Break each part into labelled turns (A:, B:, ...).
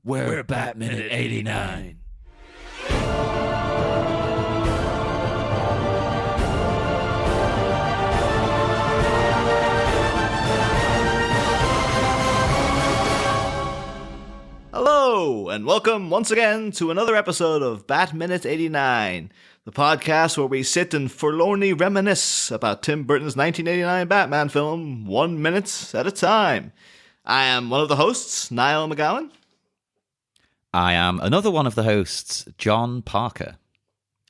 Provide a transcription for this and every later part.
A: We're Bat Minute 89.
B: Hello, and welcome once again to another episode of Bat Minute 89, the podcast where we sit and forlornly reminisce about Tim Burton's 1989 Batman film, 1 minute at a time. I am one of the hosts, Niall McGowan.
A: I am another one of the hosts, John Parker.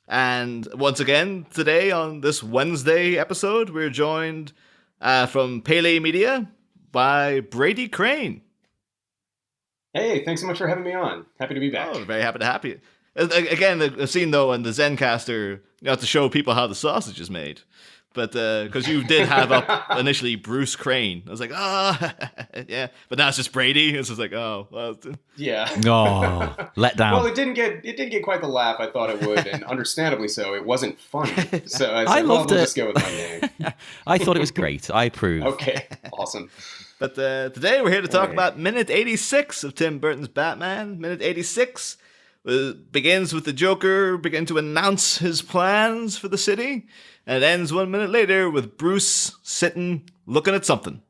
B: And once again, today on this Wednesday episode, we're joined from Pele Media by Brady Crane.
C: Hey, thanks so much for having me on. Happy to be back.
B: Oh, very happy to have you. Again, a scene though in the Zencaster, you have to show people how the sausage is made. But because you did have up initially Bruce Crane, I was like, yeah. But now it's just Brady. It's just like, oh, well.
C: Yeah.
A: Oh, let down.
C: Well, it didn't get quite the laugh I thought it would, and understandably so. It wasn't funny. So I said,
A: loved
C: we'll
A: it.
C: just go with my name.
A: I thought it was great. I approve.
C: Okay, awesome.
B: But today we're here to talk about minute 86 of Tim Burton's Batman. Minute 86 begins with the Joker beginning to announce his plans for the city, and it ends 1 minute later with Bruce sitting looking at something.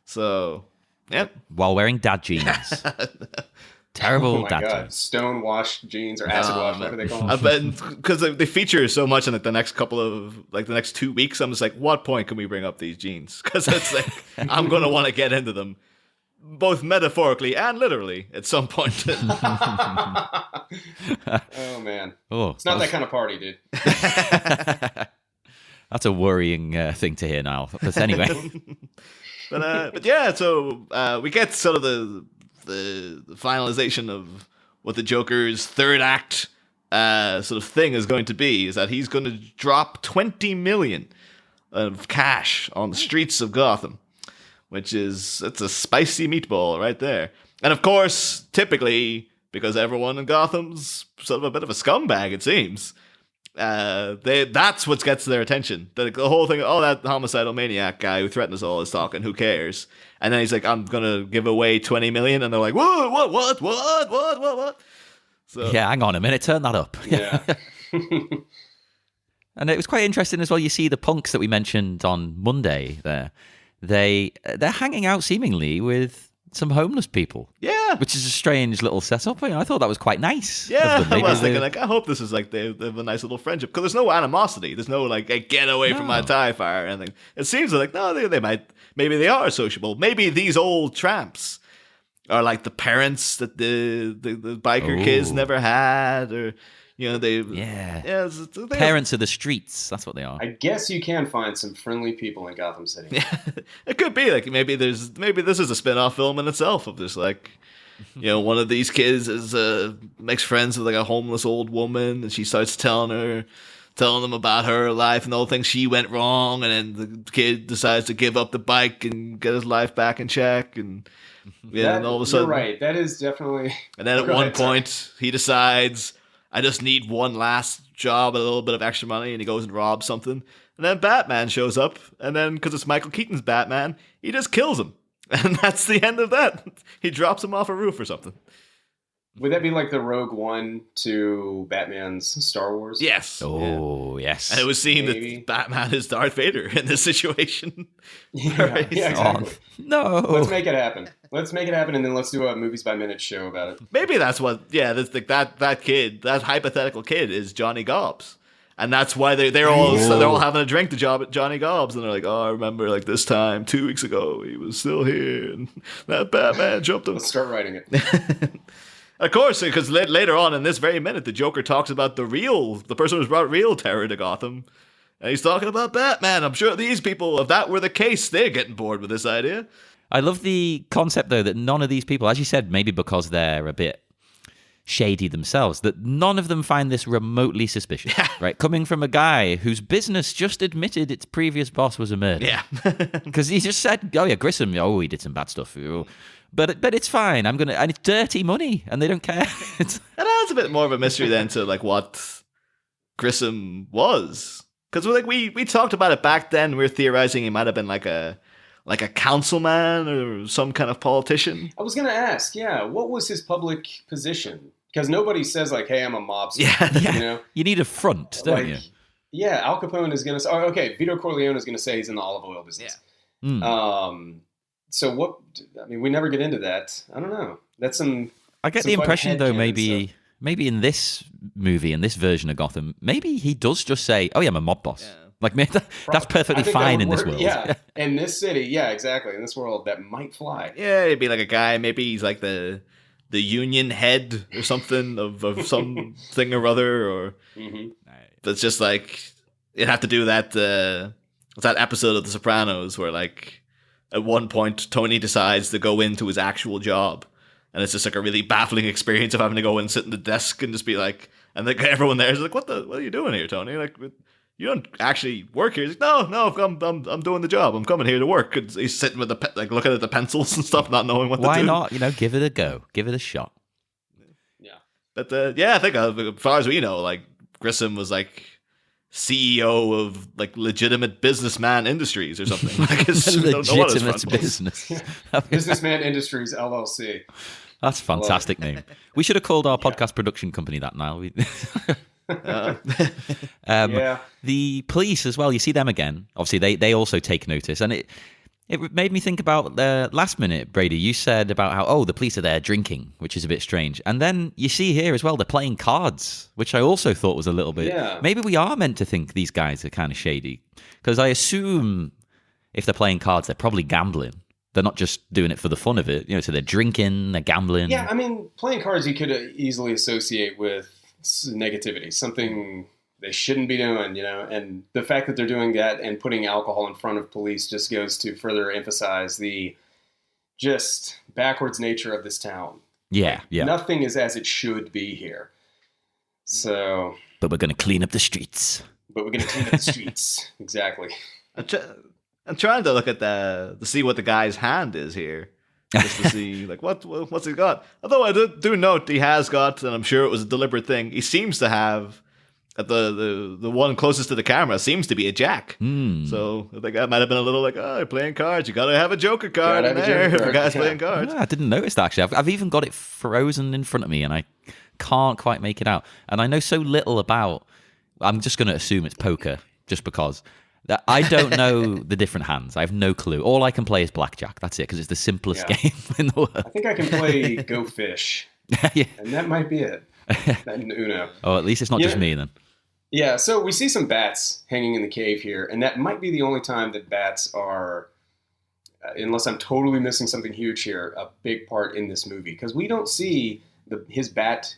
B: So, yep.
A: While wearing dad jeans. Terrible
C: Oh my
A: dad
C: God.
A: jeans.
C: Stone washed jeans or acid wash, whatever they call them.
B: Because they feature so much in the next couple of, the next 2 weeks, I'm just like, what point can we bring up these jeans? Because it's like, I'm going to want to get into them, both metaphorically and literally, at some point.
C: Oh, man.
A: Oh,
C: It's not that kind of party, dude.
A: That's a worrying thing to hear now. But anyway.
B: But yeah, so we get sort of the finalization of what the Joker's third act sort of thing is going to be, is that he's going to drop 20 million of cash on the streets of Gotham, it's a spicy meatball right there. And of course, typically, because everyone in Gotham's sort of a bit of a scumbag, it seems, that's what gets their attention. The whole thing, oh, that homicidal maniac guy who threatened us all is talking, who cares? And then he's like, I'm gonna give away 20 million, and they're like, what? So,
A: Yeah, hang on a minute, turn that up.
C: Yeah.
A: And it was quite interesting as well. You see the punks that we mentioned on Monday there. They're hanging out seemingly with some homeless people.
B: yeah.
A: Which is a strange little setup. I thought that was quite nice.
B: Yeah,
A: of them.
B: I was
A: Maybe
B: thinking, like, I hope this is like they have a nice little friendship, because there's no animosity. There's no like, hey, get away from my TIE fire or anything. It seems like, no, they might, maybe they are sociable. Maybe these old tramps are like the parents that the biker kids never had, or they
A: Parents of the streets. That's what they are.
C: I guess you can find some friendly people in Gotham City.
B: Yeah, it could be like maybe this is a spin-off film in itself of this, like, one of these kids makes friends with like a homeless old woman, and she starts telling them about her life and all the things she went wrong, and then the kid decides to give up the bike and get his life back in check, and and all of a sudden,
C: you're right. That is definitely.
B: And then at one point he decides, I just need one last job, a little bit of extra money, and he goes and robs something. And then Batman shows up, and then, because it's Michael Keaton's Batman, he just kills him. And that's the end of that. He drops him off a roof or something.
C: Would that be like the Rogue One to Batman's Star Wars?
B: Yes.
A: Oh, yes.
B: And it was seen
C: Maybe.
B: that Batman is Darth Vader in this situation.
C: Yeah, exactly.
A: No.
C: Let's make it happen. And then let's do a Movies by Minute show about it.
B: Maybe that's what, that's like that kid, that hypothetical kid is Johnny Gobbs. And that's why they're all having a drink to Johnny Gobbs, and they're like, oh, I remember like this time 2 weeks ago he was still here, and that Batman jumped him.
C: Let's start writing it.
B: Of course, because later on in this very minute, the Joker talks about the person who's brought real terror to Gotham, and he's talking about Batman. I'm sure these people, if that were the case, they're getting bored with this idea.
A: I love the concept, though, that none of these people, as you said, maybe because they're a bit shady themselves, that none of them find this remotely suspicious, right? Coming from a guy whose business just admitted its previous boss was a murderer.
B: Yeah.
A: Because he just said, oh yeah, Grissom, he did some bad stuff. But it's fine. And it's dirty money, and they don't care.
B: And that's a bit more of a mystery then to like what Grissom was. Because like we talked about it back then, we were theorizing he might have been like a like a councilman or some kind of politician.
C: I was going to ask, what was his public position? Because nobody says like, "Hey, I'm a mobster."
A: Yeah.
C: You know,
A: You need a front, don't you?
C: Yeah, Al Capone is going to say, okay, Vito Corleone is going to say he's in the olive oil business. So what, I mean, we never get into that. I don't know. That's
A: I get
C: some
A: the impression, though,
C: headcanon
A: maybe in this movie, in this version of Gotham, maybe he does just say, "Oh yeah, I'm a mob boss."
B: Yeah.
A: Like, that's perfectly fine in this world.
C: Yeah, in this city, yeah, exactly. In this world, that might fly.
B: Yeah, it'd be like a guy. Maybe he's like the union head or something of something or other, or it's just like it'd have to do that. That episode of The Sopranos where like at one point Tony decides to go into his actual job, and it's just like a really baffling experience of having to go and sit in the desk and just be like, and like everyone there is like, what are you doing here, Tony? Like, you don't actually work here. He's like, no, I'm doing the job. I'm coming here to work. And he's sitting with like looking at the pencils and stuff, not knowing what to do.
A: Why not? Give it a go. Give it a shot.
C: Yeah.
B: But I think as far as we know, like Grissom was like CEO of like legitimate businessman industries or something. Like it's
A: legitimate business.
C: Businessman Industries LLC.
A: That's a fantastic name. We should have called our podcast production company that now. The police as well, you see them again. Obviously they also take notice, and it made me think about last minute, Brady. You said about how the police are there drinking, which is a bit strange, and then you see here as well they're playing cards, which I also thought was a little bit maybe we are meant to think these guys are kind of shady, because I assume if they're playing cards they're probably gambling. They're not just doing it for the fun of it, so they're drinking, they're gambling.
C: Yeah, I mean, playing cards you could easily associate with negativity, something they shouldn't be doing, and the fact that they're doing that and putting alcohol in front of police just goes to further emphasize the just backwards nature of this town.
A: Yeah.
C: Nothing is as it should be here. So,
A: but we're going to clean up the streets.
C: Exactly.
B: I'm trying to look at to see what the guy's hand is here. Just to see, like, what's he got? Although I do note he has got, and I'm sure it was a deliberate thing, he seems to have, at the one closest to the camera, seems to be a jack. So I think that might have been a little like, you're playing cards, you got to have a joker card in there if a guy's playing cards.
A: I didn't notice that, actually. I've even got it frozen in front of me, and I can't quite make it out. And I know so little about, I'm just going to assume it's poker, just because. I don't know the different hands. I have no clue. All I can play is blackjack. That's it, because it's the simplest game in the world.
C: I think I can play Go Fish.
A: Yeah.
C: And that might be it. And Uno.
A: Oh, at least it's not just me then.
C: Yeah, so we see some bats hanging in the cave here, and that might be the only time that bats are, unless I'm totally missing something huge here, a big part in this movie. Because we don't see his bat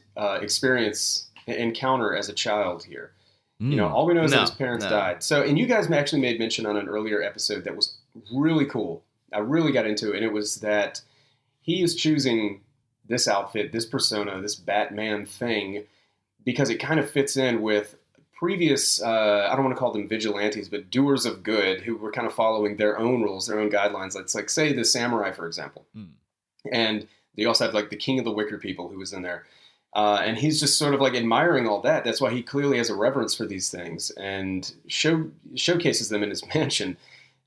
C: encounter as a child here. All we know is that his parents died. So, and you guys actually made mention on an earlier episode that was really cool. I really got into it, and it was that he is choosing this outfit, this persona, this Batman thing, because it kind of fits in with previous, I don't want to call them vigilantes, but doers of good who were kind of following their own rules, their own guidelines. It's like, say, the samurai, for example. And they also have like the King of the Wicker People who was in there. And he's just sort of like admiring all that. That's why he clearly has a reverence for these things and showcases them in his mansion.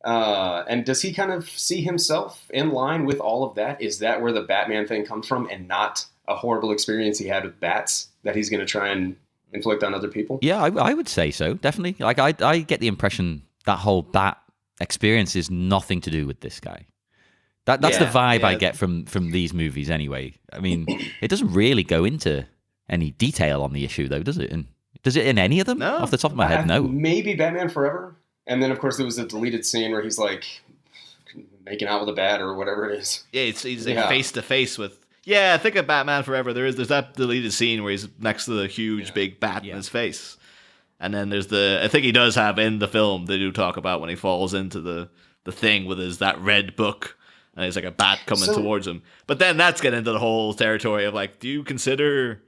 C: And does he kind of see himself in line with all of that? Is that where the Batman thing comes from, and not a horrible experience he had with bats that he's going to try and inflict on other people?
A: Yeah, I would say so, definitely. Like I get the impression that whole bat experience is nothing to do with this guy. That's the vibe I get from these movies anyway. I mean, it doesn't really go into any detail on the issue, though, does it? And does it in any of them?
B: No.
A: Off the top of my head, no.
C: Maybe Batman Forever. And then, of course, there was a deleted scene where he's like making out with a bat or whatever it is.
B: Yeah, he's like face to face with. Yeah, I think of Batman Forever. There's that deleted scene where he's next to the huge big bat in his face. And then there's I think he does have in the film, they do talk about when he falls into the thing with that red book. And there's like a bat coming towards him. But then that's getting into the whole territory of like, do you consider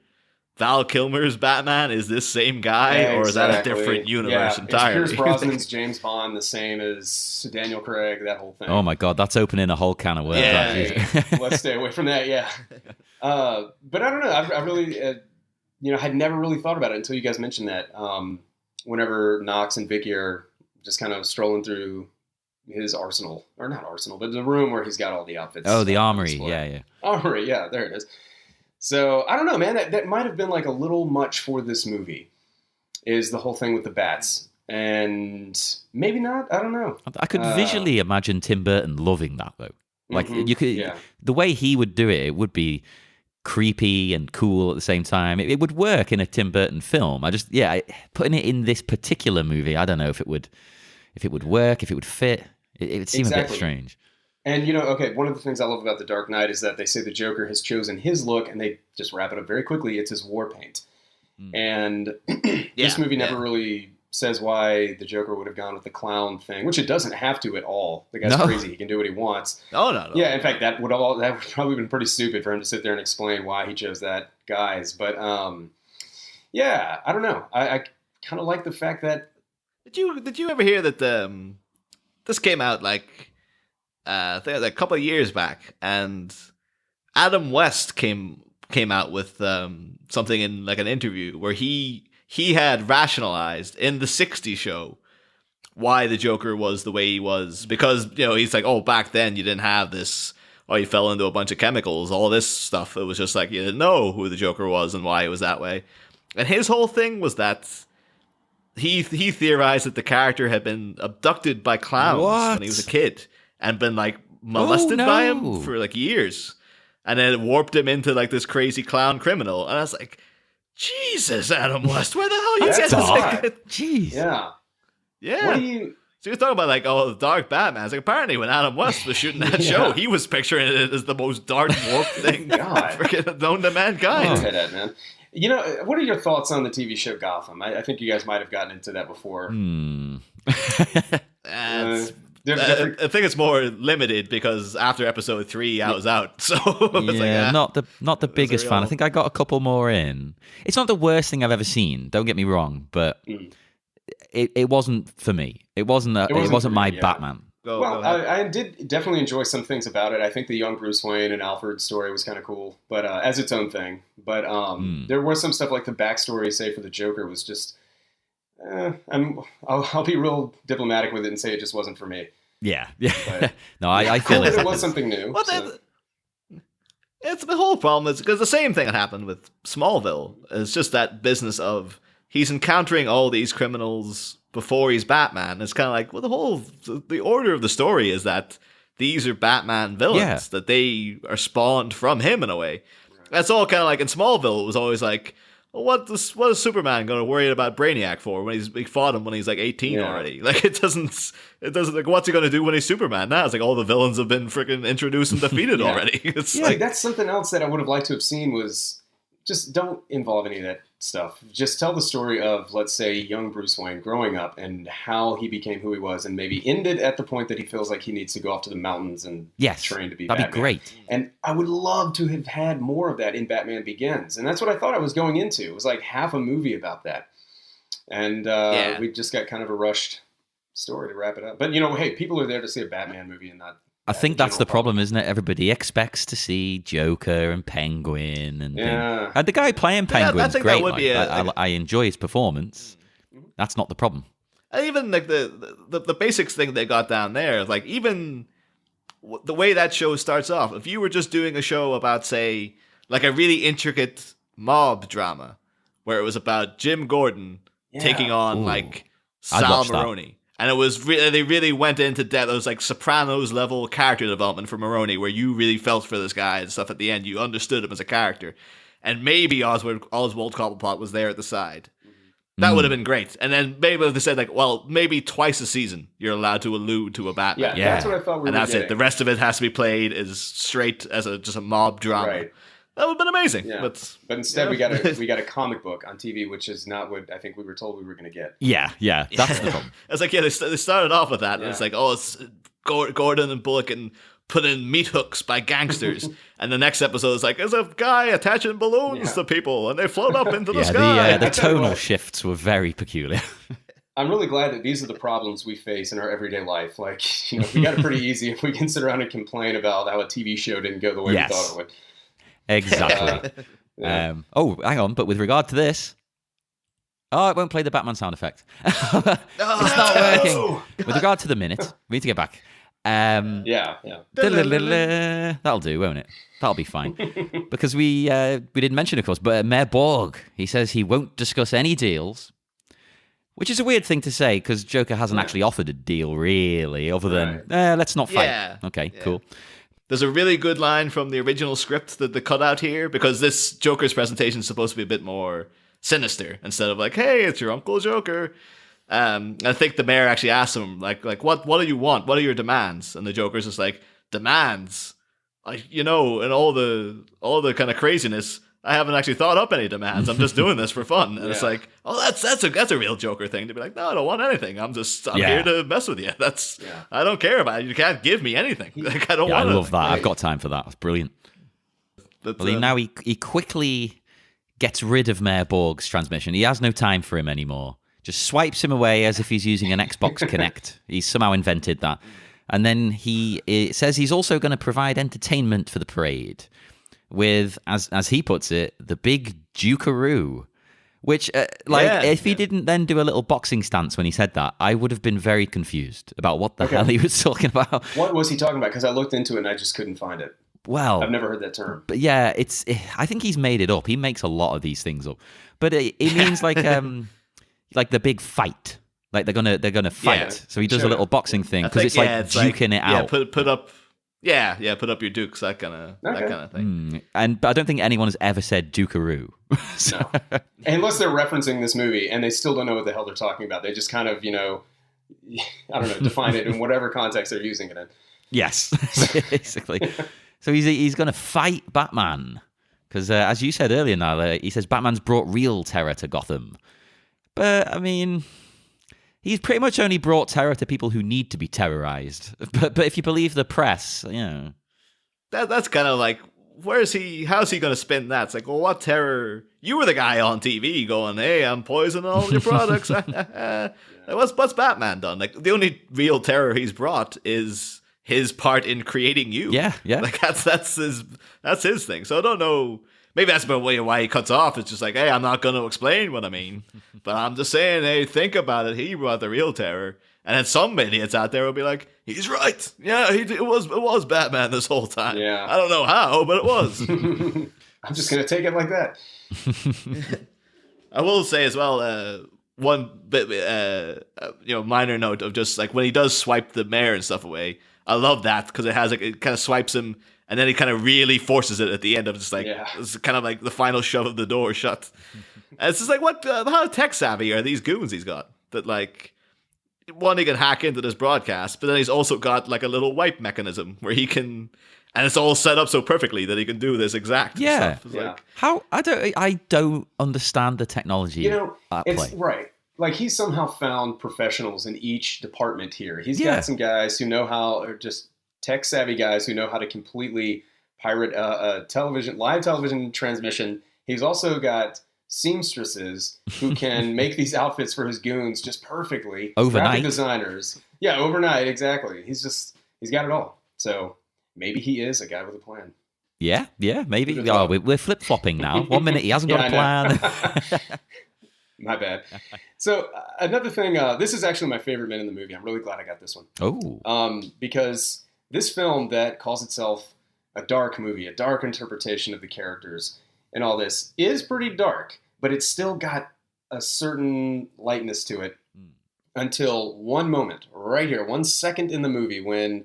B: Val Kilmer's Batman is this same guy, or is that a different universe entirely?
C: Is Pierce Brosnan's James Bond the same as Daniel Craig, that whole thing?
A: Oh my God, that's opening a whole can of worms.
C: Yeah. Let's stay away from that, but I don't know, I really, had never really thought about it until you guys mentioned that. Whenever Knox and Vicky are just kind of strolling through, his arsenal, or not arsenal, but the room where he's got all the outfits.
A: Oh, the armory. Yeah.
C: Armory, yeah, there it is. So, I don't know, man. That might have been like a little much for this movie, is the whole thing with the bats. And maybe not. I don't know.
A: I could visually imagine Tim Burton loving that, though. Like, you could,
C: yeah.
A: The way he would do it would be creepy and cool at the same time. It would work in a Tim Burton film. Putting it in this particular movie, I don't know if it would work, if it would fit. It would seem a bit strange.
C: And, one of the things I love about The Dark Knight is that they say the Joker has chosen his look, and they just wrap it up very quickly. It's his war paint. And this movie never really says why the Joker would have gone with the clown thing, which it doesn't have to at all. The guy's crazy. He can do what he wants.
B: No.
C: Yeah, in fact, that would probably been pretty stupid for him to sit there and explain why he chose that guise. But, I don't know. I kind of like the fact that...
B: Did you ever hear that this came out like I think a couple of years back, and Adam West came out with something in like an interview where he had rationalized in the 60s show why the Joker was the way he was, because he's like, oh, back then you didn't have this, he fell into a bunch of chemicals, all this stuff. It was just like you didn't know who the Joker was and why it was that way. And his whole thing was that he theorized that the character had been abducted by clowns when he was a kid and been like molested by him for like years, and then it warped him into like this crazy clown criminal. And I was like, Jesus, Adam West, where the hell are you guys?
A: Jeez.
C: Yeah.
B: What do you... So you're talking about like, the dark Batman. It's like, apparently when Adam West was shooting that show, he was picturing it as the most dark, warped thing freaking known to mankind.
C: Go ahead, man. What are your thoughts on the TV show Gotham? I think you guys might have gotten into that before.
B: I think it's more limited because after episode 3, I was out. So
A: not the biggest fan. I think I got a couple more in. It's not the worst thing I've ever seen. Don't get me wrong, but it wasn't for me. It wasn't my Batman.
C: I did definitely enjoy some things about it. I think the young Bruce Wayne and Alfred story was kind of cool, but as its own thing. But there was some stuff like the backstory, say for the Joker, was just. I'll be real diplomatic with it and say it just wasn't for me.
A: Yeah. No, I feel it.
C: It was something new.
B: It's the whole problem is because the same thing happened with Smallville. It's just that business of he's encountering all these criminals before he's Batman. It's kind of like, the order of the story is that these are Batman villains, that they are spawned from him in a way. That's all kind of like in Smallville. It was always like, well, what is Superman going to worry about Brainiac for when he fought him when he's like 18 already? Like it doesn't like, what's he going to do when he's Superman now? It's like all the villains have been freaking introduced and defeated already. It's like
C: that's something else that I would have liked to have seen was just don't involve any of that stuff. Just tell the story of, let's say, young Bruce Wayne growing up and how he became who he was, and maybe end it at the point that he feels like he needs to go off to the mountains and train to be Batman.
A: That'd be great.
C: And I would love to have had more of that in Batman Begins. And that's what I thought I was going into. It was like half a movie about that. And we just got kind of a rushed story to wrap it up. But, hey, people are there to see a Batman movie and not...
A: I think that's the problem, isn't it? Everybody expects to see Joker and Penguin, and the guy playing Penguin's great. I enjoy his performance. That's not the problem.
B: And even like the basics thing they got down there, like even the way that show starts off. If you were just doing a show about, say, like a really intricate mob drama, where it was about Jim Gordon taking on like Sal Maroni. And it was they really went into depth. It was like Sopranos level character development for Maroni, where you really felt for this guy and stuff at the end. You understood him as a character. And maybe Oswald Cobblepot was there at the side. That would have been great. And then maybe they said, like, well, maybe twice a season you're allowed to allude to a Batman.
C: Yeah, that's what I thought we were getting.
B: And that's it. The rest of it has to be played as straight as just a mob drama.
C: Right.
B: That would have been amazing.
C: Yeah. But instead we got a comic book on TV, which is not what I think we were told we were going to get.
A: Yeah, that's the problem.
B: It's like, they started off with that, and it's like, it's Gordon and Bullock and put in meat hooks by gangsters. And the next episode is like, there's a guy attaching balloons to people, and they float up into the sky.
A: The tonal shifts were very peculiar.
C: I'm really glad that these are the problems we face in our everyday life. Like, we got it pretty easy if we can sit around and complain about how a TV show didn't go the way we thought it would.
A: Exactly. Hang on. But with regard to this, Oh, it won't play the Batman sound effect. It's not working. With regard to the minute, we need to get back.
C: Yeah.
A: That'll do, won't it? That'll be fine. Because we didn't mention, of course, but Mayor Borg, he says he won't discuss any deals, which is a weird thing to say because Joker hasn't actually offered a deal, really, other than, let's not fight.
B: Yeah.
A: Okay, cool.
B: There's a really good line from the original script that they cut out here, because this Joker's presentation is supposed to be a bit more sinister instead of like, hey, it's your Uncle Joker. I think the mayor actually asked him, like what do you want? What are your demands? And the Joker's just like, demands? And all the kind of craziness, I haven't actually thought up any demands. I'm just doing this for fun. And it's like, oh, that's a real Joker thing to be like, no, I don't want anything. I'm here to mess with you. I don't care about it. You can't give me anything. Like, I don't want it.
A: I love that. I've got time for that. It's brilliant. Now he quickly gets rid of Mayor Borg's transmission. He has no time for him anymore. Just swipes him away as if he's using an Xbox Kinect. He's somehow invented that. And then he says he's also going to provide entertainment for the parade with, as he puts it, the big dukeroo. Which, if he didn't then do a little boxing stance when he said that, I would have been very confused about what the hell he was talking about.
C: What was he talking about? Because I looked into it and I just couldn't find it.
A: Well,
C: I've never heard that term.
A: But yeah, I think he's made it up. He makes a lot of these things up. But it means like the big fight. Like they're gonna fight. Yeah, so he does a little boxing thing because it's duking it out.
B: Put up your dukes, that kind of thing.
C: But
A: I don't think anyone has ever said dukeroo.
C: No. Unless they're referencing this movie and they still don't know what the hell they're talking about. They just kind of, define it in whatever context they're using it in.
A: Yes, basically. So he's going to fight Batman. Because as you said earlier, Nyla, he says Batman's brought real terror to Gotham. But, I mean, he's pretty much only brought terror to people who need to be terrorized. But if you believe the press,
B: That's kind of like, how's he going to spin that? It's like, well, what terror? You were the guy on TV going, hey, I'm poisoning all your products. What's Batman done? Like, the only real terror he's brought is his part in creating you.
A: Yeah.
B: Like that's his thing. So I don't know. Maybe that's why he cuts off. It's just like, hey, I'm not going to explain what I mean, but I'm just saying, hey, think about it. He brought the real terror, and then some idiots out there will be like, he's right. Yeah, it was Batman this whole time. Yeah, I don't know how, but it was.
C: I'm just going to take it like that.
B: I will say as well, one bit, minor note of just like when he does swipe the mayor and stuff away. I love that because it kind of swipes him, and then he kind of really forces it at the end of just like it's kind of like the final shove of the door shut. And it's just like, what? How tech savvy are these goons he's got? That like, one, he can hack into this broadcast, but then he's also got like a little wipe mechanism where he can, and it's all set up so perfectly that he can do this exact stuff. It's like,
A: how I don't understand the technology.
C: It's right. Like, he's somehow found professionals in each department here. He's got some guys who know how, or just tech-savvy guys who know how to completely pirate a live television transmission. He's also got seamstresses who can make these outfits for his goons just perfectly.
A: Overnight.
C: Graphic designers. Yeah, overnight, exactly. He's got it all. So maybe he is a guy with a plan.
A: Yeah, maybe. We're flip-flopping now. 1 minute he hasn't got a plan.
C: My bad. So another thing, this is actually my favorite minute in the movie. I'm really glad I got this one.
A: Oh.
C: Because this film that calls itself a dark movie, a dark interpretation of the characters and all this, is pretty dark, but it's still got a certain lightness to it until one moment right here, 1 second in the movie when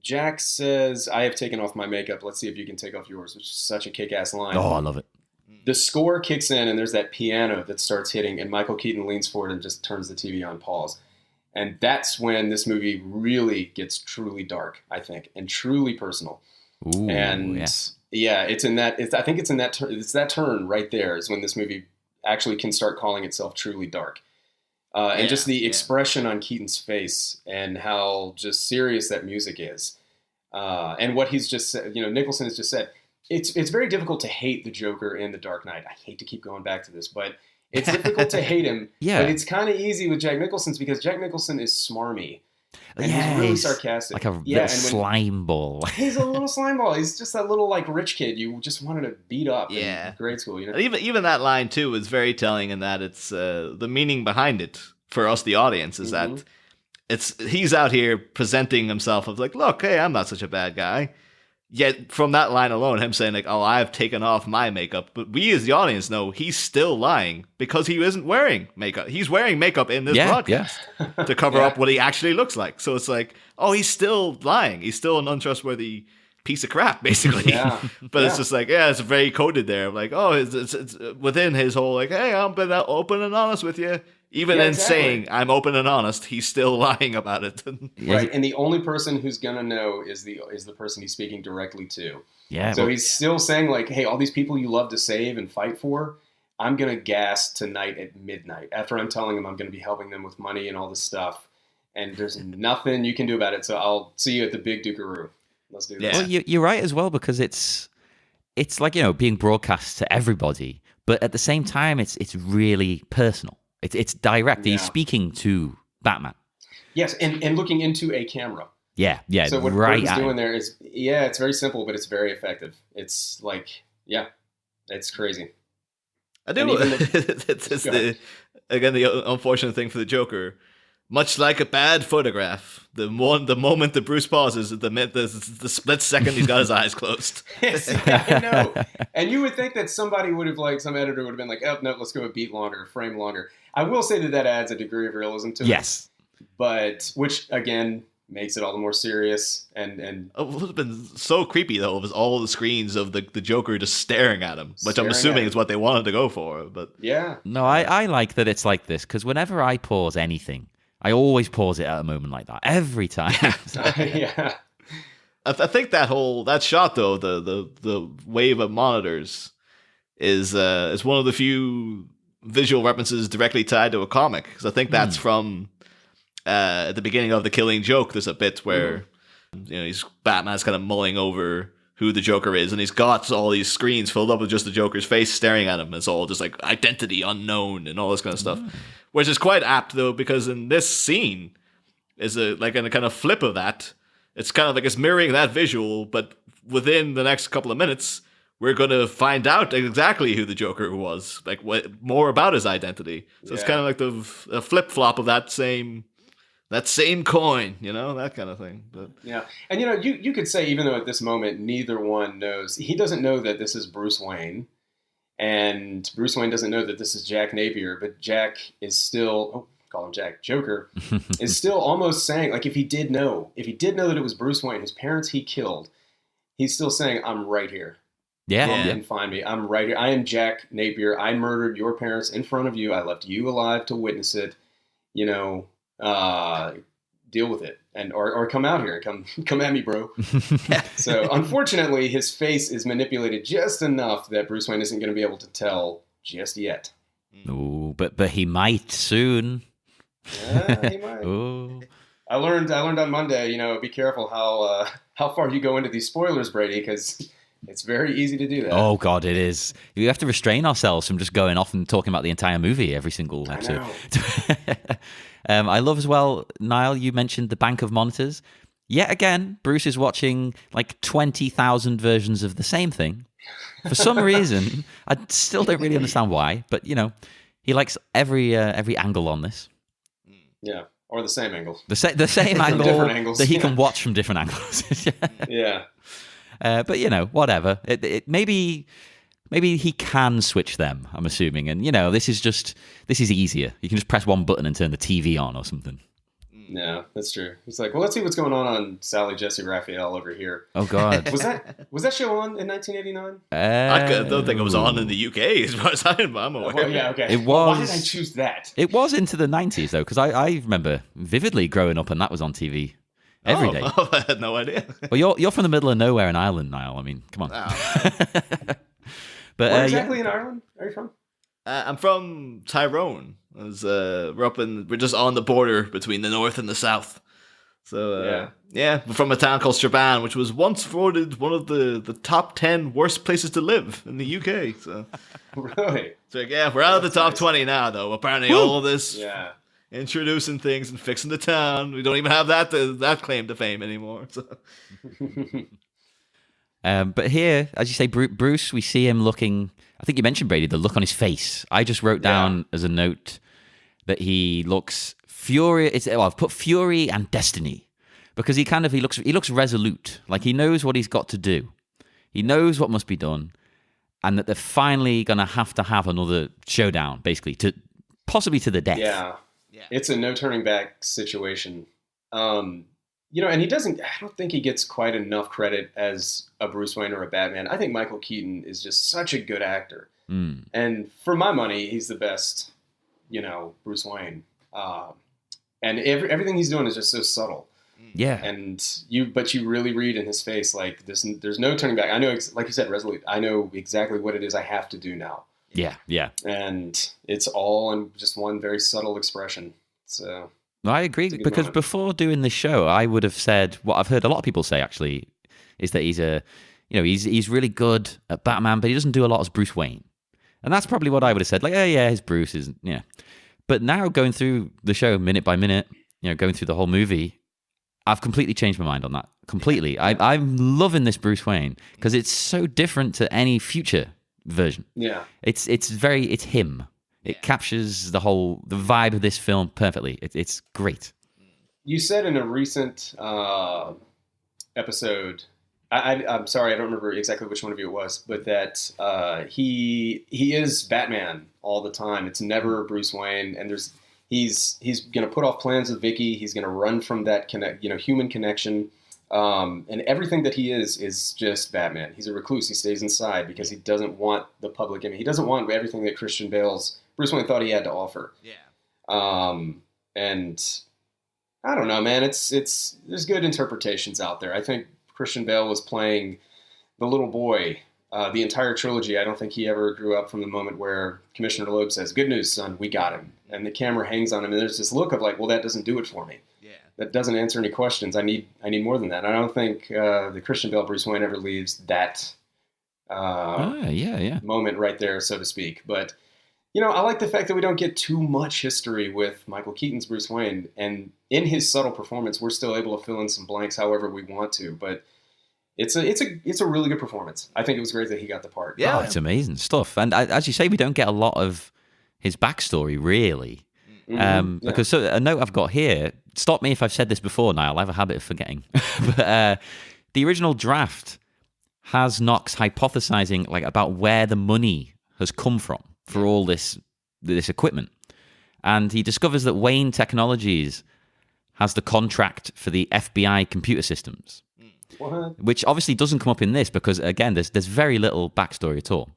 C: Jack says, I have taken off my makeup. Let's see if you can take off yours, which is such a kick-ass line.
A: Oh, I love it.
C: The score kicks in, and there's that piano that starts hitting, and Michael Keaton leans forward and just turns the TV on pause. And that's when this movie really gets truly dark, I think, and truly personal.
A: Ooh,
C: and it's in that. I think it's in that. It's that turn right there is when this movie actually can start calling itself truly dark. And just the expression on Keaton's face and how just serious that music is, and what he's just said. Nicholson has just said. It's very difficult to hate the Joker in The Dark Knight. I hate to keep going back to this, but it's difficult to hate him.
A: Yeah.
C: But it's kind of easy with Jack Nicholson's because Jack Nicholson is smarmy. And he's really sarcastic.
A: Like a little slime ball.
C: He's a little slime ball. He's just that little like rich kid you just wanted to beat up in grade school. You know?
B: Even that line too is very telling in that it's the meaning behind it for us, the audience, is that he's out here presenting himself as like, look, hey, I'm not such a bad guy. Yet from that line alone, him saying like, oh, I've taken off my makeup. But we as the audience know he's still lying because he isn't wearing makeup. He's wearing makeup in this broadcast to cover up what he actually looks like. So it's like, oh, he's still lying. He's still an untrustworthy piece of crap, basically. But it's just like, it's very coded there. Like, oh, it's within his whole like, hey, I'm been open and honest with you. Even in saying I'm open and honest, he's still lying about it.
C: Right, and the only person who's gonna know is the person he's speaking directly to.
A: Yeah.
C: So he's still saying like, hey, all these people you love to save and fight for, I'm gonna gas tonight at midnight. After I'm telling them I'm gonna be helping them with money and all this stuff, and there's nothing you can do about it. So I'll see you at the big dukeroo. Let's do this.
A: Well, you're right as well, because it's like, being broadcast to everybody, but at the same time, it's really personal. It's direct. He's speaking to Batman.
C: Yes, and looking into a camera.
A: Yeah.
C: So what Burton's doing there is, it's very simple, but it's very effective. It's like, it's crazy.
B: I do. It's the unfortunate thing for the Joker. Much like a bad photograph, the moment that Bruce pauses, the split second he's got his eyes closed.
C: I know. And you would think that somebody would have, like, some editor would have been like, oh, no, let's go a beat longer, a frame longer. I will say that adds a degree of realism to it.
A: Yes.
C: But, which, again, makes it all the more serious. And it would
B: have been so creepy, though, was all the screens of the Joker just staring at him, which I'm assuming is what they wanted to go for. But
C: yeah.
A: No, I like that it's like this, because whenever I pause anything, I always pause it at a moment like that every time.
C: Yeah,
B: I think that shot though, the wave of monitors, is one of the few visual references directly tied to a comic, because I think that's from at the beginning of The Killing Joke. There's a bit where Batman's kind of mulling over who the Joker is, and he's got all these screens filled up with just the Joker's face staring at him. It's all just like identity unknown and all this kind of stuff. Which is quite apt, though, because in this scene, is in a kind of flip of that. It's kind of like it's mirroring that visual, but within the next couple of minutes, we're going to find out exactly who the Joker was, like more about his identity. So it's kind of like the flip flop of that same coin, that kind of thing. But
C: yeah, and you could say, even though at this moment neither one knows, he doesn't know that this is Bruce Wayne. And Bruce Wayne doesn't know that this is Jack Napier, but Jack is still, call him Jack, Joker, is still almost saying, like, if he did know that it was Bruce Wayne, his parents he killed, he's still saying, I'm right here.
A: Yeah.
C: Come and find me. I'm right here. I am Jack Napier. I murdered your parents in front of you. I left you alive to witness it. Deal with it, and or come out here, come at me, bro. So unfortunately, his face is manipulated just enough that Bruce Wayne isn't going to be able to tell just yet.
A: Oh, but he might soon.
C: Yeah, he might.
A: Oh.
C: I learned on Monday. Be careful how far you go into these spoilers, Brady, because it's very easy to do that.
A: Oh God, it is. We have to restrain ourselves from just going off and talking about the entire movie every single episode. I love as well, Niall, you mentioned the bank of monitors. Yet again, Bruce is watching like 20,000 versions of the same thing. For some reason, I still don't really understand why, but he likes every angle on this.
C: Yeah, or the same angle.
A: The same angle that he can watch from different angles.
C: Yeah.
A: But whatever. It maybe he can switch them, I'm assuming. And this is easier. You can just press one button and turn the TV on or something.
C: Yeah, that's true. He's like, well, let's see what's going on Sally Jesse Raphael over here.
A: Oh God.
C: was that show on in 1989?
B: I don't think it was on in the UK as far as I'm aware.
C: Well, yeah, okay.
A: It was.
C: Well, why did I choose that?
A: It was into the 90s though, because I remember vividly growing up and that was on TV. Every day.
B: Oh, I had no idea.
A: Well, you're from the middle of nowhere in Ireland, Niall. I mean, come on.
B: Oh.
A: But
C: where exactly in Ireland are you from?
B: I'm from Tyrone. We're just on the border between the north and the south. So we're from a town called Strabane, which was once voted one of the top 10 worst places to live in the UK. So
C: really?
B: So we're out of the top 20 now, though. Apparently, all of this.
C: Yeah.
B: introducing things and fixing the town. We don't even have that claim to fame anymore. So.
A: But here, as you say, Bruce, we see him looking. I think you mentioned, Brady, the look on his face. I just wrote down as a note that he looks furious. I've put fury and destiny because he looks resolute. Like he knows what he's got to do. He knows what must be done, and that they're finally gonna have to have another showdown, basically, possibly to the death.
C: Yeah. It's a no turning back situation. And he doesn't. I don't think he gets quite enough credit as a Bruce Wayne or a Batman. I think Michael Keaton is just such a good actor, and for my money, he's the best. Bruce Wayne, and everything he's doing is just so subtle.
A: Yeah,
C: and you really read in his face like this. There's no turning back. I know, like you said, resolute. I know exactly what it is I have to do now.
A: Yeah.
C: And it's all in just one very subtle expression. So
A: I agree, because before doing this show, I would have said what I've heard a lot of people say actually is that he's really good at Batman, but he doesn't do a lot as Bruce Wayne. And that's probably what I would have said. Like, his Bruce is, yeah. But now going through the show minute by minute, going through the whole movie, I've completely changed my mind on that. Completely. I'm loving this Bruce Wayne because it's so different to any future version.
C: Yeah.
A: It's him. It captures the vibe of this film perfectly. It's great.
C: You said in a recent episode, I'm sorry, I don't remember exactly which one of you it was, but that he is Batman all the time. It's never Bruce Wayne, and he's going to put off plans with Vicky. He's going to run from that human connection. And everything that he is just Batman. He's a recluse. He stays inside because he doesn't want the public image. He doesn't want everything that Christian Bale's Bruce Wayne thought he had to offer.
B: Yeah.
C: And I don't know, man. There's good interpretations out there. I think Christian Bale was playing the little boy the entire trilogy. I don't think he ever grew up from the moment where Commissioner Loeb says, "Good news, son, we got him," and the camera hangs on him, and there's this look of like, well, that doesn't do it for me. That doesn't answer any questions. I need more than that. I don't think the Christian Bale Bruce Wayne ever leaves that moment right there, so to speak. But I like the fact that we don't get too much history with Michael Keaton's Bruce Wayne, and in his subtle performance, we're still able to fill in some blanks however we want to. But it's a really good performance. I think it was great that he got the part.
A: Yeah, it's amazing stuff. And as you say, we don't get a lot of his backstory really. Because a note I've got here, stop me if I've said this before, Niall, I have a habit of forgetting. But the original draft has Knox hypothesizing like about where the money has come from for all this equipment. And he discovers that Wayne Technologies has the contract for the FBI computer systems.
C: What?
A: Which obviously doesn't come up in this because, again, there's very little backstory at all.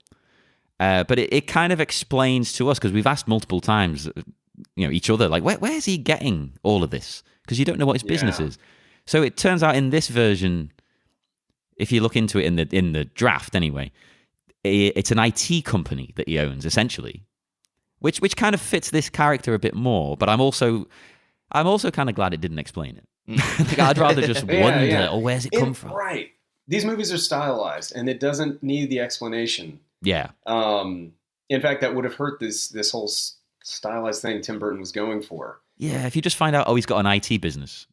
A: But it kind of explains to us, because we've asked multiple times, each other, like, where's he getting all of this? Because you don't know what his business is. So it turns out in this version, if you look into it in the draft anyway, it's an IT company that he owns, essentially, which kind of fits this character a bit more. But I'm also kind of glad it didn't explain it. I'd rather just wonder, where's it come from?
C: Right. These movies are stylized, and it doesn't need the explanation.
A: Yeah.
C: In fact, that would have hurt this whole stylized thing Tim Burton was going for.
A: Yeah, if you just find out, he's got an IT business.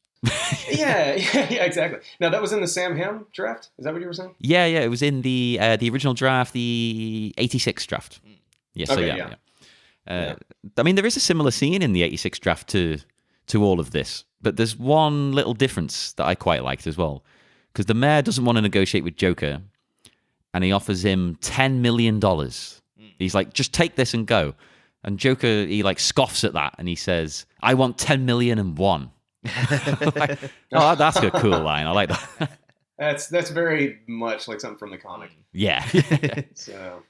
C: yeah, exactly. Now, that was in the Sam Hamm draft? Is that what you were saying?
A: Yeah, it was in the original draft, the 86 draft. Yes, yeah. I mean, there is a similar scene in the 86 draft to all of this, but there's one little difference that I quite liked as well, because the mayor doesn't want to negotiate with Joker, and he offers him $10 million. He's like, just take this and go. And Joker, he like scoffs at that, and he says, I want 10 million and one. Like, oh, that's a cool line. I like that.
C: That's very much like something from the comic.
A: Yeah.
C: So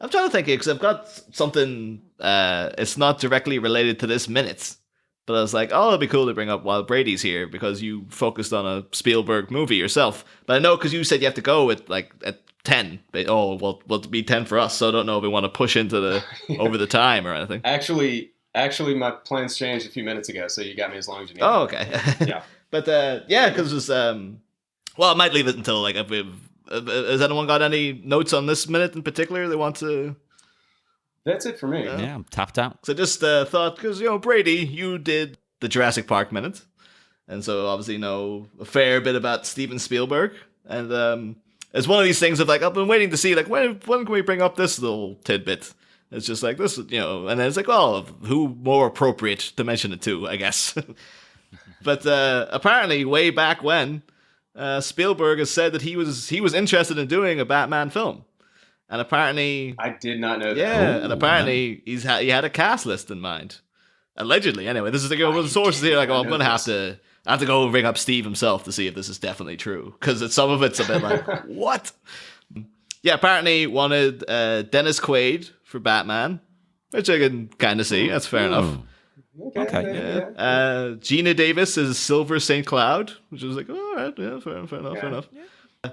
B: I'm trying to think, because I've got something, it's not directly related to this minute, but I was like, oh, it'd be cool to bring up while Brady's here, because you focused on a Spielberg movie yourself. But I know, because you said you have to go with like at 10. But, well, it'll be 10 for us, so I don't know if we want to push into the over the time or anything. Actually, my plans changed a few minutes ago, so you got me as long as you need. Oh, okay. Yeah. But, because it was, well, I might leave it until, like, has anyone got any notes on this minute in particular they want to
C: That's it for me.
A: Yeah, I'm tapped out.
B: So just thought, because, Brady, you did the Jurassic Park Minute. And so obviously know a fair bit about Steven Spielberg. And it's one of these things of like, I've been waiting to see, like, when can we bring up this little tidbit? It's just like this, and then it's like, well, who more appropriate to mention it to, I guess. But apparently, way back when, Spielberg has said that he was interested in doing a Batman film. And apparently...
C: I did not know that.
B: Yeah, and apparently he had a cast list in mind. Allegedly, anyway. This is the sources here, like, I'm going to have to go ring up Steve himself to see if this is definitely true. Because some of it's a bit like, what? Yeah, apparently wanted Dennis Quaid for Batman, which I can kind of see. That's fair enough.
A: Okay.
B: Yeah. Gina Davis is Silver St. Cloud, which was like, all right, yeah, fair enough.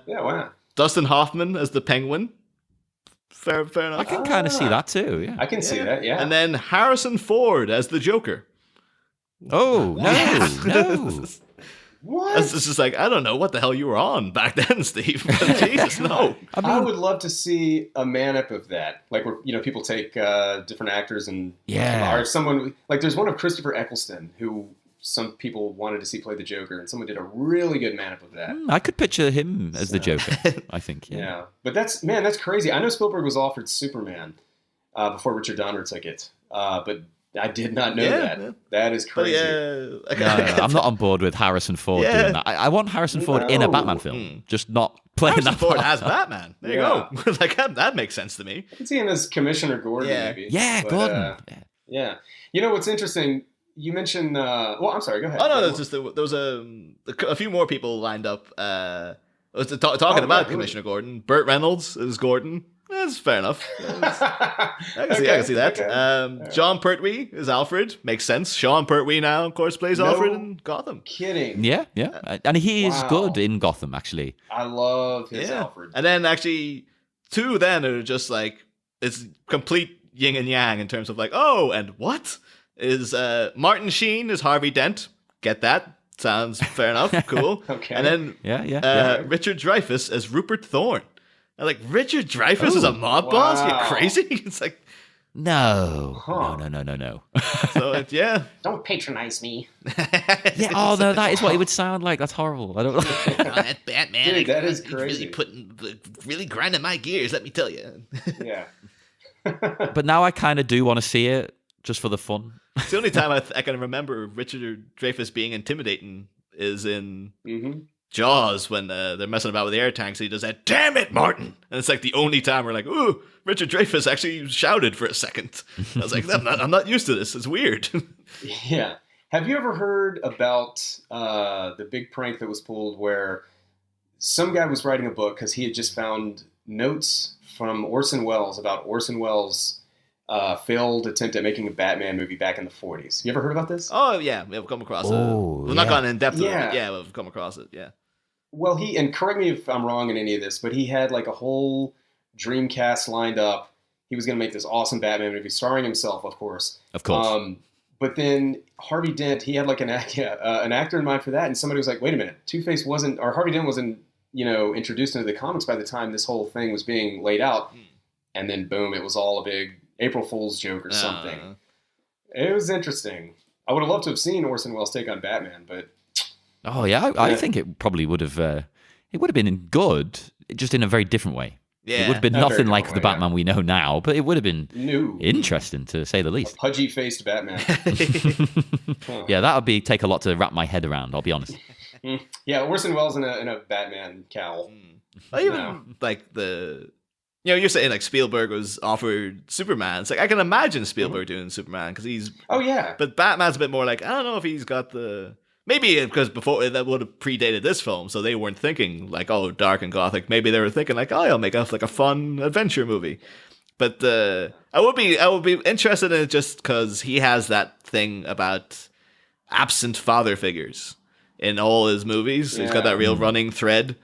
C: Yeah, why not?
B: Dustin Hoffman as the Penguin. Fair enough.
A: I can kind of see that too, yeah.
C: I can see that, yeah.
B: And then Harrison Ford as the Joker.
A: Oh, no.
C: What?
B: It's just like, I don't know what the hell you were on back then, Steve. Jesus, no.
C: I would love to see a man-up of that. Like, where, people take different actors and...
A: Yeah.
C: Or someone... Like, there's one of Christopher Eccleston, who some people wanted to see play the Joker, and someone did a really good man-up of that.
A: I could picture him as the Joker, I think.
C: Yeah. But that's crazy. I know Spielberg was offered Superman before Richard Donner took it. But I did not know that. Yeah. That is crazy.
A: No, I'm not on board with Harrison Ford doing that. I want Harrison Ford in a Batman film, just not playing
B: Harrison
A: that
B: Ford
A: part.
B: as Batman. There you go. Like, that makes sense to me.
C: I can see him as Commissioner Gordon, maybe.
A: Yeah,
C: but,
A: Gordon.
C: Yeah. What's interesting? You mentioned. Well, I'm sorry. Go ahead.
B: Oh no, there's just there was a few more people lined up. Talking about Commissioner Gordon. Burt Reynolds is Gordon. That's fair enough. I can see that. Okay. John Pertwee is Alfred. Makes sense. Sean Pertwee now, of course, plays Alfred in Gotham.
C: Kidding.
A: Yeah. And he is good in Gotham, actually.
C: I love his Alfred.
B: And then actually, two then are just like, it's complete yin and yang in terms of like, oh, and what? Is Martin Sheen is Harvey Dent. Get that? Sounds fair enough. Cool.
C: Okay.
B: And then Richard Dreyfuss as Rupert Thorne. And like, Richard Dreyfuss is a mob boss? You crazy? It's like,
A: no.
B: So
C: don't patronize me.
A: No, that is what it would sound like. That's horrible. I don't.
B: That Batman.
C: Dude, that is
B: crazy. Really grinding my gears. Let me tell you.
C: Yeah.
A: But now I kind of do want to see it just for the fun.
B: It's the only time I can remember Richard Dreyfuss being intimidating is in Jaws, when they're messing about with the air tanks. He does that, damn it, Martin. And it's like the only time we're like, ooh, Richard Dreyfuss actually shouted for a second. I was like, I'm not used to this. It's weird.
C: Yeah. Have you ever heard about the big prank that was pulled where some guy was writing a book because he had just found notes from Orson Welles about Orson Welles' failed attempt at making a Batman movie back in the 40s. You ever heard about this?
B: Oh, yeah. We've come across it. We've not gone in depth with it, but we've come across it, yeah.
C: Well, and correct me if I'm wrong in any of this, but he had like a whole dream cast lined up. He was going to make this awesome Batman movie, starring himself, of course.
A: Of course.
C: But then Harvey Dent, he had like an actor in mind for that, and somebody was like, wait a minute, Harvey Dent wasn't, introduced into the comics by the time this whole thing was being laid out. And then boom, it was all a big April Fool's joke or something. It was interesting. I would have loved to have seen Orson Welles take on Batman, but...
A: Oh, yeah, I think it probably would have... it would have been good, just in a very different way.
B: Yeah.
A: It would have been nothing like the Batman we know now, but it would have been interesting, to say the least.
C: A pudgy-faced Batman.
A: Yeah, that would take a lot to wrap my head around, I'll be honest.
C: Yeah, Orson Welles in a Batman cowl.
B: Even like the... you're saying like Spielberg was offered Superman. It's like, I can imagine Spielberg doing Superman because he's...
C: Oh, yeah.
B: But Batman's a bit more like, I don't know if he's got the... Maybe because before that would have predated this film, so they weren't thinking like, oh, dark and gothic. Maybe they were thinking like, oh, I'll make a fun adventure movie. But I would be interested in it just because he has that thing about absent father figures in all his movies. Yeah. He's got that real running thread,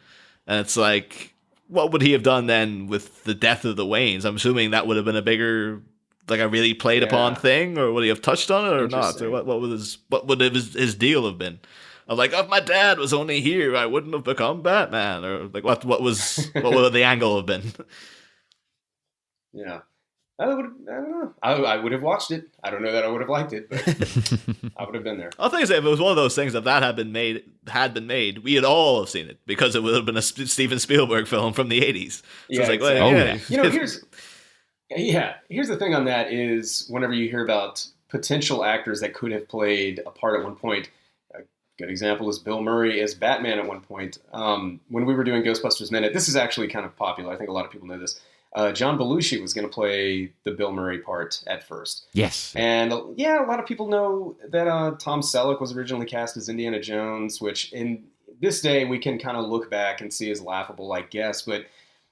B: and it's like, what would he have done then with the death of the Waynes? I'm assuming that would have been a bigger, like a really played upon thing, or would he have touched on it or not? Or what would his deal have been? Of like, if my dad was only here, I wouldn't have become Batman, or like what would the angle have been?
C: Yeah. I don't know. I would have watched it. I don't know that I would have liked it, but I would have been there.
B: I think if it was one of those things, if that had been made, we had all seen it because it would have been a Steven Spielberg film from the 80s. So
C: yeah,
B: it's like,
C: exactly.
B: well, yeah.
C: You know, here's the thing on that is whenever you hear about potential actors that could have played a part at one point, a good example is Bill Murray as Batman at one point. When we were doing Ghostbusters Minute, this is actually kind of popular. I think a lot of people know this. John Belushi was going to play the Bill Murray part at first.
A: Yes.
C: And a lot of people know that Tom Selleck was originally cast as Indiana Jones, which in this day we can kind of look back and see as laughable, I guess. But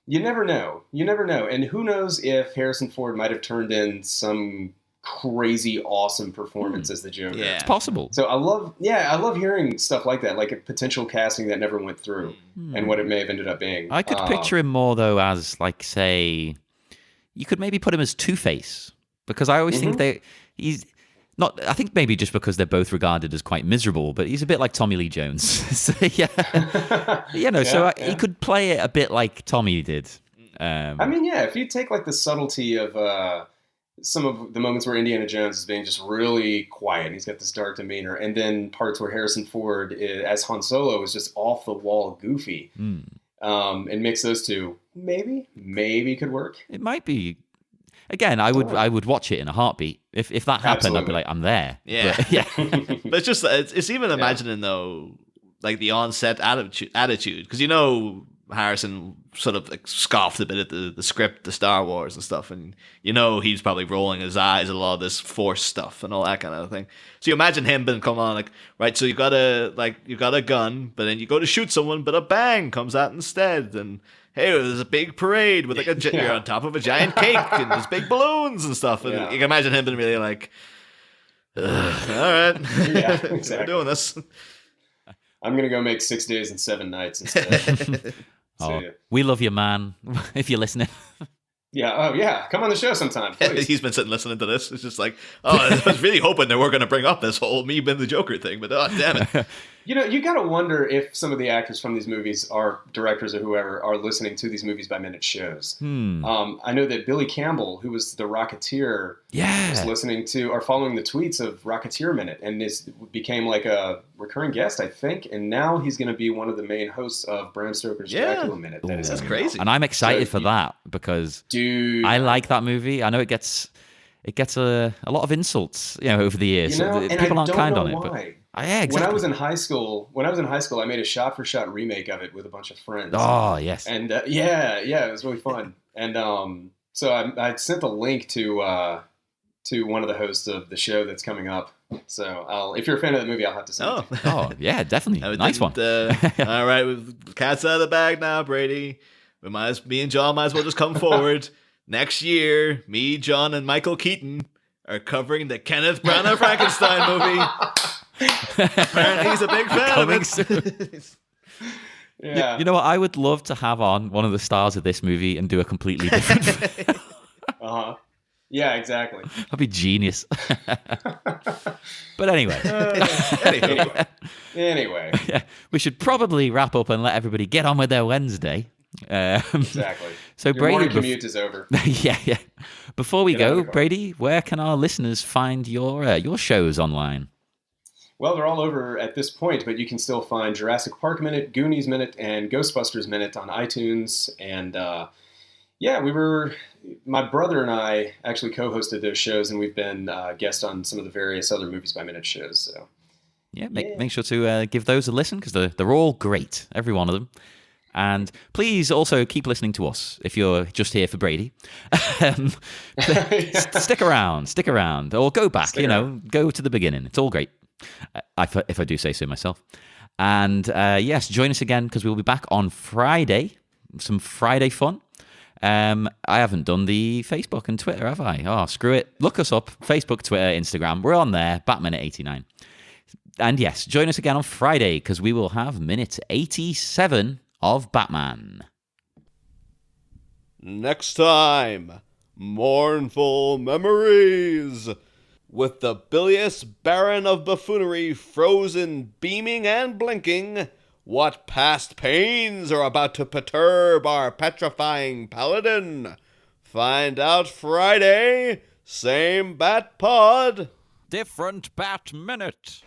C: you never know. You never know. And who knows if Harrison Ford might have turned in some crazy, awesome performance as the Joker.
B: Yeah.
A: It's possible.
C: So I love hearing stuff like that, like a potential casting that never went through and what it may have ended up being.
A: I could picture him more, though, as, like, say, you could maybe put him as Two-Face, because I always think he's not, I think maybe just because they're both regarded as quite miserable, but he's a bit like Tommy Lee Jones. So, yeah. He could play it a bit like Tommy did.
C: I mean, yeah, if you take, like, the subtlety of some of the moments where Indiana Jones is being just really quiet, and he's got this dark demeanor, and then parts where Harrison Ford as Han Solo is just off the wall goofy, and mix those two, maybe could work.
A: It might be. Again, I would watch it in a heartbeat. If that happened, I'd be like, I'm there.
B: Yeah,
A: but, yeah.
B: But it's just it's even imagining though, like the on-set attitude, because Harrison sort of like scoffed a bit at the script, the Star Wars and stuff, and he's probably rolling his eyes at a lot of this Force stuff and all that kind of thing. So you imagine him being come on like, right, so you got a gun, but then you go to shoot someone, but a bang comes out instead, and hey, there's a big parade with like you're on top of a giant cake and there's big balloons and stuff, and you can imagine him being really like, all right,
C: yeah, exactly.
B: We're doing this.
C: I'm gonna go make 6 days and 7 nights instead.
A: We love you, man. If you're listening.
C: Yeah. Oh, yeah. Come on the show sometime, please.
B: He's been sitting listening to this. It's just like, I was really hoping they were going to bring up this whole me being the Joker thing, but damn it.
C: You got to wonder if some of the actors from these movies, are directors or whoever, are listening to these movies by minute shows. I know that Billy Campbell, who was the Rocketeer, was listening to or following the tweets of Rocketeer Minute, and this became like a recurring guest, I think. And now he's going to be one of the main hosts of Bram Stoker's Dracula Minute.
B: That's crazy.
A: And I'm excited for that because I like that movie. I know it gets a lot of insults, over the years. People aren't kind on it. But, yeah, exactly.
C: When I was in high school, I made a shot-for-shot remake of it with a bunch of friends.
A: Oh, yes.
C: And it was really fun. And so I sent the link to one of the hosts of the show that's coming up. So if you're a fan of the movie, I'll have to send it to you.
A: Oh, yeah, definitely. Nice one.
B: All right, with cat's out of the bag now, Brady. Me and John might as well just come forward. Next year, me, John, and Michael Keaton are covering the Kenneth Branagh Frankenstein movie. Apparently he's a big fan of it.
C: Yeah.
A: You know what? I would love to have on one of the stars of this movie and do a completely different film.
C: Yeah, exactly.
A: That'd be genius. But anyway.
C: Anyway.
A: Yeah, we should probably wrap up and let everybody get on with their Wednesday.
C: Exactly.
A: So
C: Your
A: Brady,
C: morning commute is over.
A: Yeah. Before we go, Brady, where can our listeners find your shows online?
C: Well, they're all over at this point, but you can still find Jurassic Park Minute, Goonies Minute, and Ghostbusters Minute on iTunes. And my brother and I actually co-hosted those shows, and we've been guests on some of the various other Movies by Minute shows. So
A: make sure to give those a listen because they're all great, every one of them. And please also keep listening to us if you're just here for Brady. Stick around, or go back. Go to the beginning. It's all great. If I do say so myself. And yes, join us again because we'll be back on Friday. Some Friday fun. I haven't done the Facebook and Twitter, have I? Oh, screw it. Look us up. Facebook, Twitter, Instagram. We're on there. Batminute89. And yes, join us again on Friday because we will have minute 87 of Batman.
B: Next time, mournful memories. With the bilious baron of buffoonery frozen, beaming, and blinking, what past pains are about to perturb our petrifying paladin? Find out Friday. Same Bat Pod.
A: Different Bat Minute.